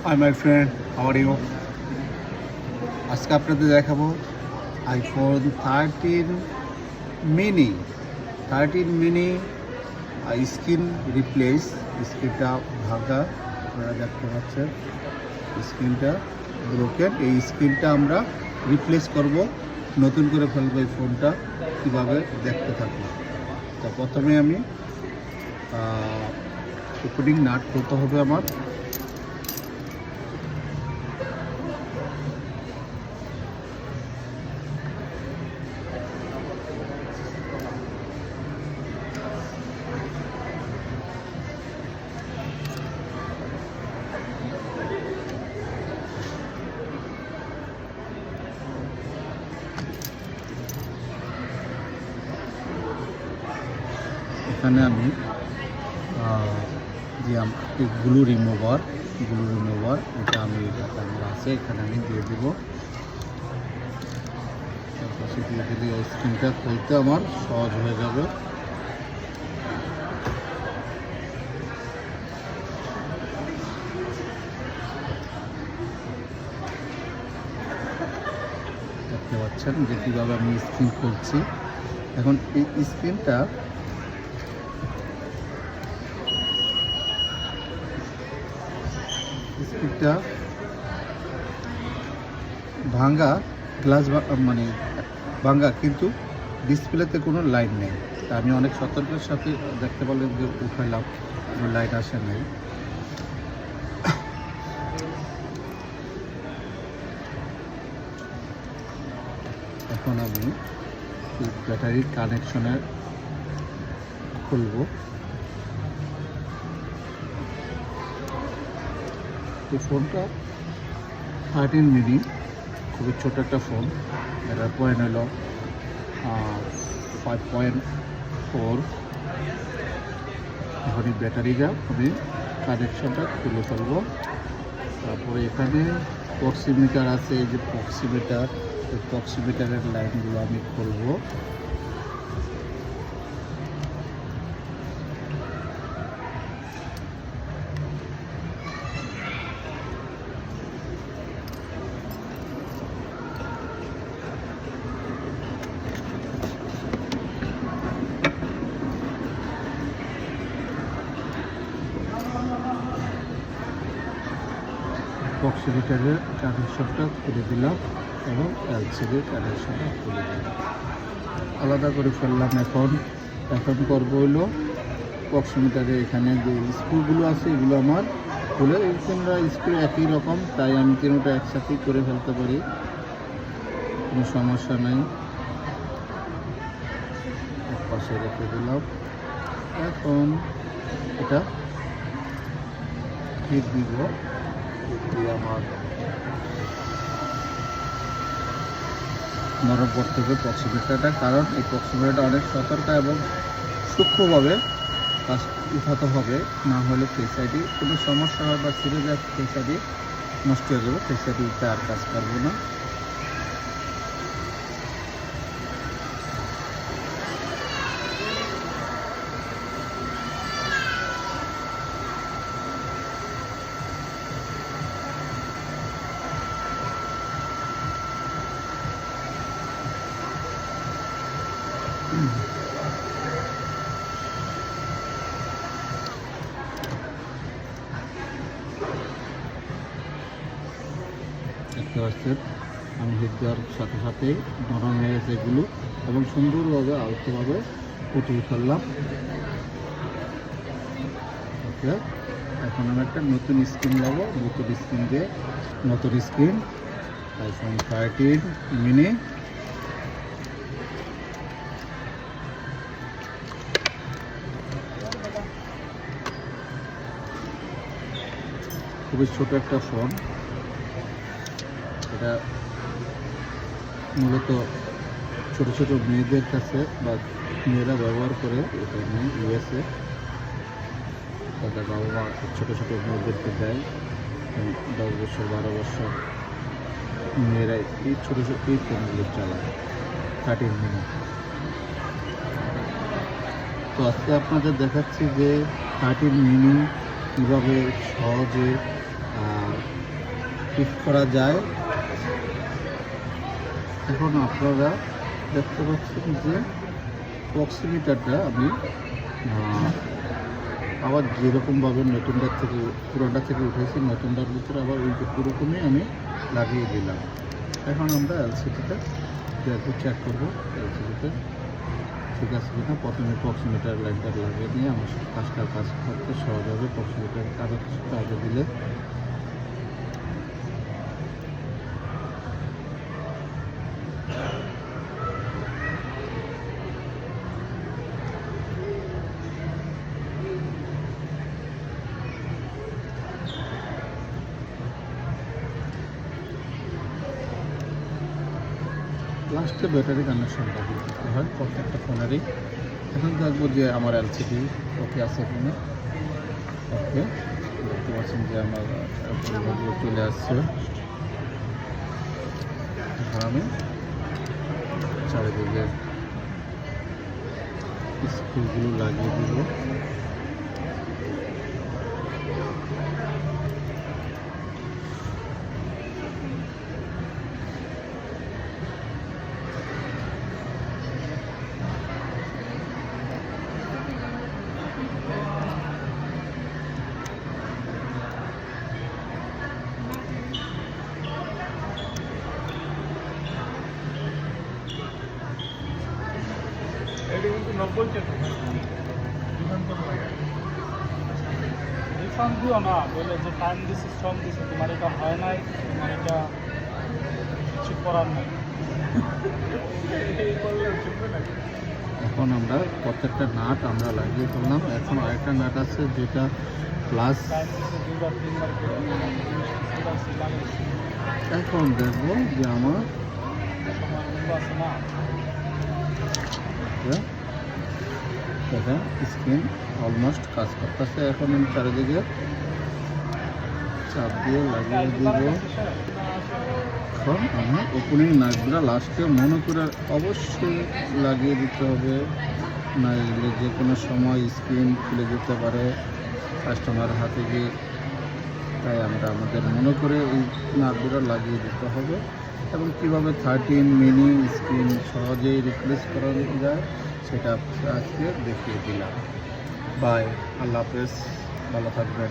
High my friend, how are you? আজকে আপনাদের দেখাবো আইফোন 13 মিনি স্ক্রিন রিপ্লেস। স্ক্রিনটা ভাঙা, আপনারা দেখতে পাচ্ছেন স্ক্রিনটা ব্রোকেন। এই স্ক্রিনটা আমরা রিপ্লেস করব, নতুন করে ফেলবো। এই ফোনটা কীভাবে দেখতে থাকবো। তো প্রথমে আমি ওপেনিং নাট করতে হবে আমার। এখানে আমি যে গ্লু রিমুভার এটা আমি আমার আছে, এখানে আমি দিয়ে দেব। তারপরে দিয়ে দিলে স্ক্রিনটা খুলতে আমার সহজ হয়ে যাবে। দেখতে পাচ্ছেন যে কীভাবে আমি স্ক্রিন খুলছি। এখন এই স্ক্রিনটা ভাঙ্গা গ্লাস, মানে ভাঙ্গা, কিন্তু ডিসপ্লেতে কোনো লাইন নেই। তা আমি অনেক সতর্কের সাথে দেখতে পারলাম যে উঠাইলাম, কোনো লাইট আসে নাই। এখন আমি ব্যাটারির কানেকশনের খুলব। এই ফোনটা 13 মিনি, খুবই ছোট একটা ফোন। এটার পয়েন্ট হলো 5.4। এখন এই ব্যাটারিটা আমি কানেকশনটা খুলে ফেলবো। তারপরে এখানে প্রক্সিমিটার আছে, এই যে প্রক্সিমিটারের লাইনগুলো আমি খুলবো। প্রক্সিমিটারের কানেকশনটা খুলে দিলাম এবং এলসিডির কানেকশনটা খুলে দিলাম, আলাদা করে ফেললাম। এখন করবো হলো প্রক্সিমিটারে এখানে যে স্ক্রুগুলো আছে এগুলো আমার খুলে, এই তিনটা স্ক্রু একই রকম, তাই আমি তিনটা একসাথেই করে ফেলতে পারি, কোনো সমস্যা নাই। এক পাশে রেখে দিলাম। এখন এটা ঠিক দিব, দিয়ে আমার নরম করতে হবে প্রক্সিমিটারটা, কারণ এই প্রক্সিমিটারটা অনেক সতর্ক এবং সূক্ষ্মভাবে কাজ উঠাতে হবে, না হলে ফেস আইডি কোনো সমস্যা হয় বা ছিঁড়ে যায়, ফেস আইডি নষ্ট হয়ে যাবে, ফেস আইডিটা আর কাজ করবে না। দেখতে পাচ্ছেন আমি হিট দেওয়ার সাথে সাথে নরম হয়ে গেছে এগুলো, এবং সুন্দরভাবে আলতোভাবে উঠিয়ে ফেললাম। ওকে, এখন আমি একটা নতুন স্ক্রিন নেবো। নতুন স্ক্রিন আইফোন 13 মিনি। খুবই ছোট একটা ফোন, এটা মূলত ছোট ছোট মেয়েদের কাছে বা মেয়েরা ব্যবহার করে। এটা ইউএসএ তাদের বাবা মা ছোটো ছোটো মেয়েদেরকে দেয়, 10 বছর 12 বছর মেয়েরা এই ছোটো ছোটো এই ফোনগুলো চালায় 13 মিনি। তো আজকে আপনাদের দেখাচ্ছি যে 13 মিনি কীভাবে সহজে ফিট করা যায়। এখন আপনারা দেখতে পাচ্ছেন যে প্রক্সিমিটারটা আমি আবার যেরকমভাবে নতুনটার থেকে পুরোটা থেকে উঠেছি, নতুনটার ভিতরে আবার ওই পুরোপুরি আমি লাগিয়ে দিলাম। এখন আমরা এলসিডিটা দেখবো, চেক করবো এলসিডিতে ঠিক আছে কিনা। প্রথমে প্রক্সিমিটার লাইনটা লাগিয়ে নিয়ে আমার কাজ করতে সহজ হবে। প্রক্সিমিটার কাজে দিলে লাস্টে ব্যাটারি কানেকশনটা দিতে হয় প্রত্যেকটা ফোনেরই। এখন দেখবো যে আমার এলসিডি ওকে আছে কিনা। ওকে, দেখতে পাচ্ছেন যে আমার পরিবারগুলো চলে আসছে। এখন আমি চারিদিকে স্ক্রুগুলো লাগিয়ে দিব। রিফান্ড দিও না, বলে যে টাইম দিছি, শ্রম দিছি, তোমার এটা হয় নাই, তোমার এটা কিছু করার নাই। এখন আমরা প্রত্যেকটা নাট আমরা লাগিয়ে ফেললাম। এখন আরেকটা নাট আছে যেটা প্লাস। টাইম দিছি 2বার 3বার করে লাগাইছি। এখন দেখবো যে আমার তোমার মূল্য আছে না। দেখেন স্ক্রিন অলমোস্ট কাজ করতেছে। এখন আমি চারিদিকে চাপ দিয়ে লাগিয়ে দিব। এখন আমার ওপেনিং নাটগুলো লাস্টে মনে করে অবশ্যই লাগিয়ে দিতে হবে, না এলে যে কোনো সময় স্ক্রিন খুলে যেতে পারে কাস্টমার হাতে গিয়ে। তাই আমরা আমাদের মনে করে এই নাটগুলো লাগিয়ে দিতে হবে। এবং কীভাবে 13 মিনি স্ক্রিন সহজেই রিপ্লেস করা যায় সেটা আজকে দেখিয়ে দিলাম। বাই, আল্লাহ হাফেজ, ভালো থাকবেন।